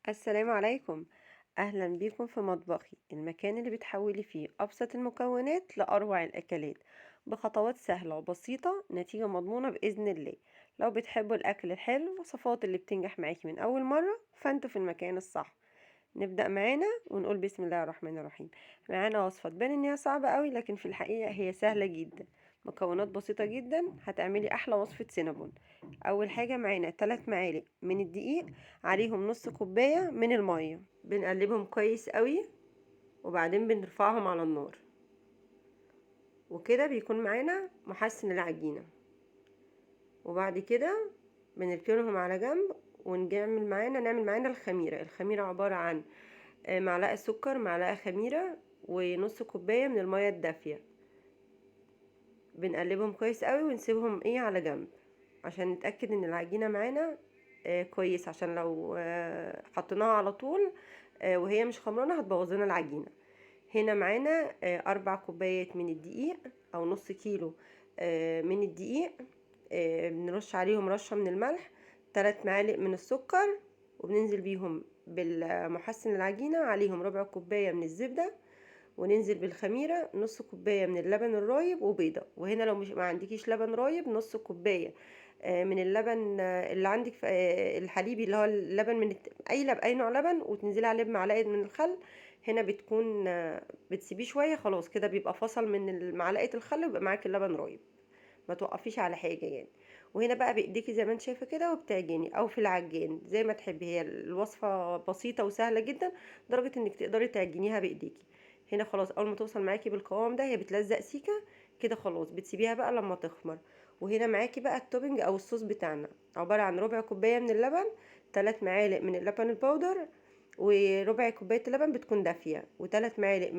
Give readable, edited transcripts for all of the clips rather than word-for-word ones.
السلام عليكم. أهلا بيكم في مطبخي، المكان اللي بتحولي فيه أبسط المكونات لأروع الأكلات بخطوات سهلة وبسيطة، نتيجة مضمونة بإذن الله. لو بتحبوا الأكل الحلو والوصفات اللي بتنجح معاكي من أول مرة، فانتوا في المكان الصح. نبدأ معانا ونقول بسم الله الرحمن الرحيم. معانا وصفة تبان إنها صعبة قوي، لكن في الحقيقة هي سهلة جدا. مكونات بسيطة جدا هتعملي أحلى وصفة سينابون. أول حاجة معانا 3 معالق من الدقيق، عليهم نص كوباية من المية، بنقلبهم كويس قوي وبعدين بنرفعهم على النار، وكده بيكون معانا محسن العجينة. وبعد كده بنركنهم على جنب نعمل معانا الخميرة عبارة عن معلقة سكر، معلقة خميرة، ونص كوباية من المية الدافية. بنقلبهم كويس قوي ونسيبهم على جنب، عشان نتأكد ان العجينة معانا كويس، عشان لو حطيناها على طول وهي مش خمرانة هتبوظ لنا العجينة. هنا معانا 4 كوبايات من الدقيق او نص كيلو من الدقيق. بنرش عليهم رشة من الملح، 3 معالق من السكر، وبننزل بيهم بالمحسن العجينة، عليهم ربع كوباية من الزبدة، وننزل بالخميرة نص كوباية من اللبن الرايب وبيضة. وهنا لو مش ما عندكيش لبن رايب، نص كوباية من اللبن اللي عندك الحليبي، اللي هو اللبن من اي نوع لبن، وتنزلي عليه بمعلقة من الخل. هنا بتكون بتسيبيه شوية، خلاص كده بيبقى فصل من معلقة الخل، ويبقى معاكي اللبن رايب. ما توقفيش على حاجة يعني. وهنا بقى بايديكي زي ما انت شايفة كده، وبتعجني او في العجان زي ما تحبي. هي الوصفة بسيطة وسهلة جدا لدرجة انك تقدري تعجنيها بايديكي. هنا خلاص، اول ما توصل معاكي بالقوام ده، هي بتلزق سيكة كده، خلاص بتسيبيها بقى لما تخمر. وهنا معاكي بقى التوبنج او الصوص بتاعنا، عبارة عن ربع كوباية من اللبن، 3 معالق من اللبن البودر، وربع كوباية اللبن بتكون دافية، و3 معالق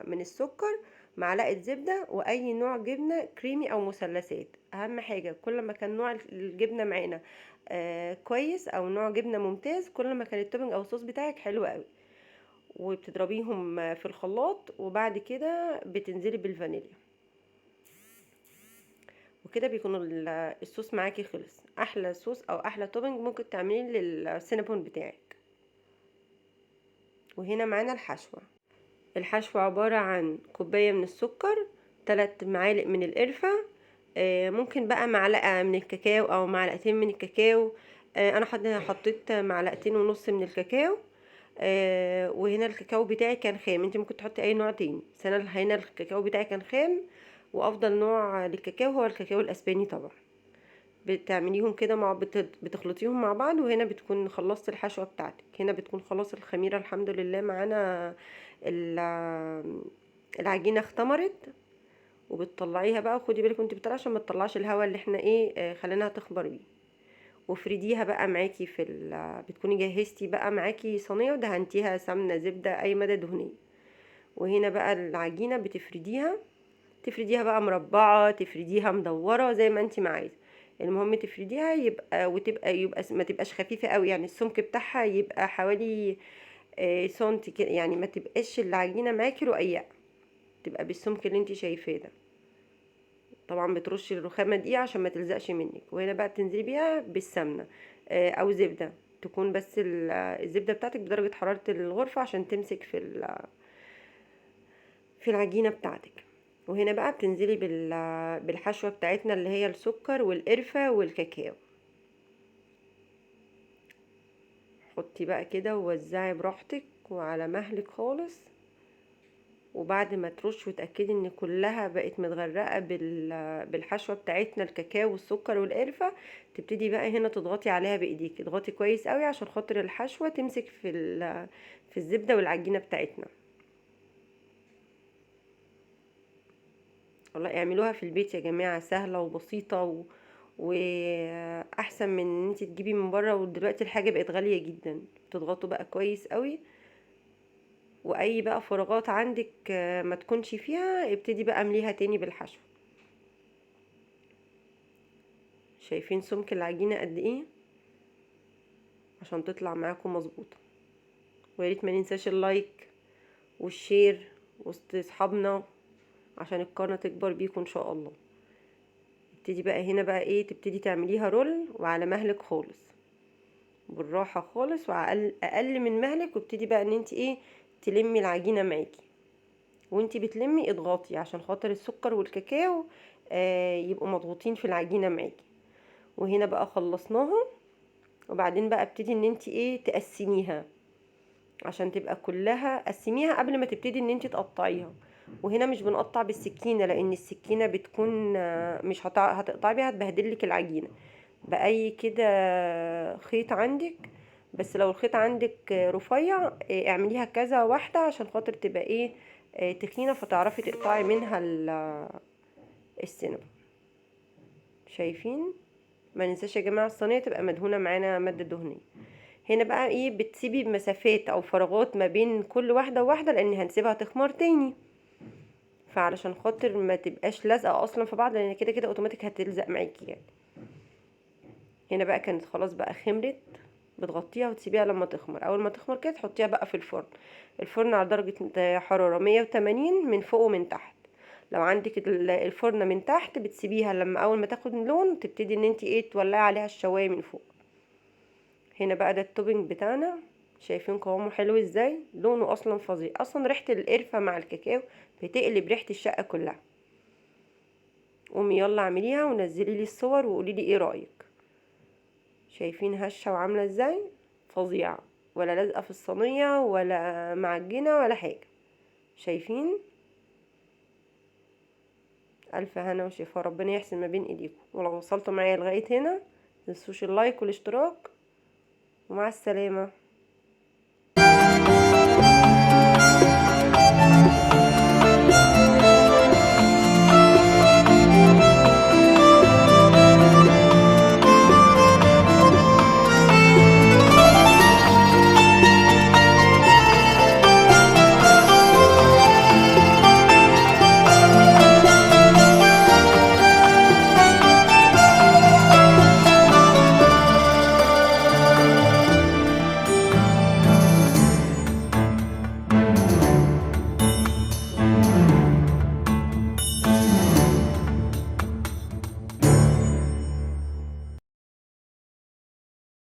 من السكر، معلقة زبدة، واي نوع جبنة كريمي او مثلثات. اهم حاجة كل ما كان نوع الجبنة معانا كويس، او نوع جبنة ممتاز، كل ما كان التوبنج او الصوص بتاعك حلو قوي. وبتضربيهم في الخلاط، وبعد كده بتنزلي بالفانيليا، وكده بيكون الصوص معاكي خلص. احلى صوص او احلى توبنج ممكن تعمليه للسينابون بتاعك. وهنا معانا الحشوة عبارة عن كوباية من السكر، 3 معالق من القرفة، ممكن بقى معلقة من الكاكاو او معلقتين من الكاكاو. انا حطيت معلقتين ونص من الكاكاو. وهنا الكاكاو بتاعي كان خام، انت ممكن تحطي اي نوع تاني، بس انا هنا الكاكاو بتاعي كان خام. وافضل نوع للكاكاو هو الكاكاو الاسباني طبعا. بتعمليهم كده بتخلطيهم مع بعض، وهنا بتكون خلصت الحشوة بتاعتك. هنا بتكون خلاص الخميرة الحمد لله معانا. العجينة اختمرت. وبتطلعيها بقى، وخدي بالك وانت بتطلعي عشان ما تطلعش الهواء اللي احنا خليناها تخمر بيه. وافرديها بقى معاكي بتكوني جهزتي بقى معاكي صينيه ودهنتيها سمنه، زبده، اي ماده دهنيه. وهنا بقى العجينه تفرديها بقى مربعه، تفرديها مدوره، زي ما انت ما عايزه. المهم تفرديها يبقى ما تبقاش خفيفه قوي، يعني السمك بتاعها يبقى حوالي سنتي كده، يعني ما تبقاش العجينه معاكي رقيقه، تبقى بالسمك اللي انت شايفاه ده. طبعا بترشي الرخامه دي عشان ما تلزقش منك. وهنا بقى بتنزلي بيها بالسمنه او زبده، تكون بس الزبده بتاعتك بدرجه حراره الغرفه عشان تمسك في العجينه بتاعتك. وهنا بقى بتنزلي بالحشوه بتاعتنا، اللي هي السكر والقرفه والكاكاو. حطي بقى كده ووزعي براحتك وعلى مهلك خالص. وبعد ما ترش وتأكدي ان كلها بقت متغرقة بالحشوة بتاعتنا، الكاكاو والسكر والقرفة، تبتدي بقى هنا تضغطي عليها بايديك، اضغطي كويس قوي عشان خاطر الحشوة تمسك في الزبدة والعجينة بتاعتنا. والله اعملوها في البيت يا جماعة، سهلة وبسيطة واحسن من ان انت تجيبي من بره، ودلوقتي الحاجة بقت غالية جدا. تضغطوا بقى كويس قوي، واي بقى فراغات عندك ما تكونش فيها، ابتدي بقى امليها تاني بالحشو. شايفين سمك العجينة قد ايه؟ عشان تطلع معاكم مظبوطة. وياريت ما ننساش اللايك والشير وسط اصحابنا، عشان القناة تكبر بيكم ان شاء الله. ابتدي بقى هنا بقى تبتدي تعمليها رول وعلى مهلك خالص. بالراحة خالص وعلى اقل من مهلك، وابتدي بقى ان انت ايه تلمي العجينة معاكي. وانتي بتلمي اضغطي عشان خاطر السكر والكاكاو يبقوا مضغوطين في العجينة معاكي. وهنا بقى خلصناها. وبعدين بقى ابتدي ان انتي ايه تقسميها عشان تبقى كلها، قسميها قبل ما تبتدي ان انتي تقطعيها. وهنا مش بنقطع بالسكينة لان السكينة بتكون مش هتقطعي بيها، هتبهدلك العجينة. بأي كده خيط عندك، بس لو الخيط عندك رفيع اعمليها كذا واحدة عشان خاطر تبقى ايه تخينة، فتعرفي تقطعي منها السينما. شايفين؟ ما ننساش يا جماعة الصينية تبقى مدهونة معانا مادة دهنية. هنا بقى ايه بتسيبي مسافات او فراغات ما بين كل واحدة وواحدة لان هنسيبها تخمر تاني، فعلشان خاطر ما تبقاش لازقة اصلا في بعض، لان كده كده اوتوماتيك هتلزق معاكي يعني. هنا بقى كانت خلاص بقى خمرت، بتغطيها وتسيبيها لما تخمر. اول ما تخمر كده تحطيها بقى في الفرن. الفرن على درجة حرارة 180 من فوق ومن تحت. لو عندك الفرن من تحت بتسيبيها لما اول ما تاخد لون تبتدي ان انت ايه تولعي عليها الشوايه من فوق. هنا بقى ده التوبينج بتاعنا. شايفين قوامه حلو ازاي؟ لونه اصلا فظيع، اصلا ريحه القرفه مع الكاكاو بتقلب ريحه الشقه كلها. قومي يلا اعمليها ونزلي لي الصور وقولي لي ايه رايك. شايفين هشه وعامله ازاي؟ فظيعه، ولا لازقه في الصينيه ولا معجنه ولا حاجه. شايفين؟ الف هنا وشفا، ربنا يحسن ما بين ايديكم. ولو وصلتوا معايا لغايه هنا متنسوش اللايك والاشتراك، ومع السلامه.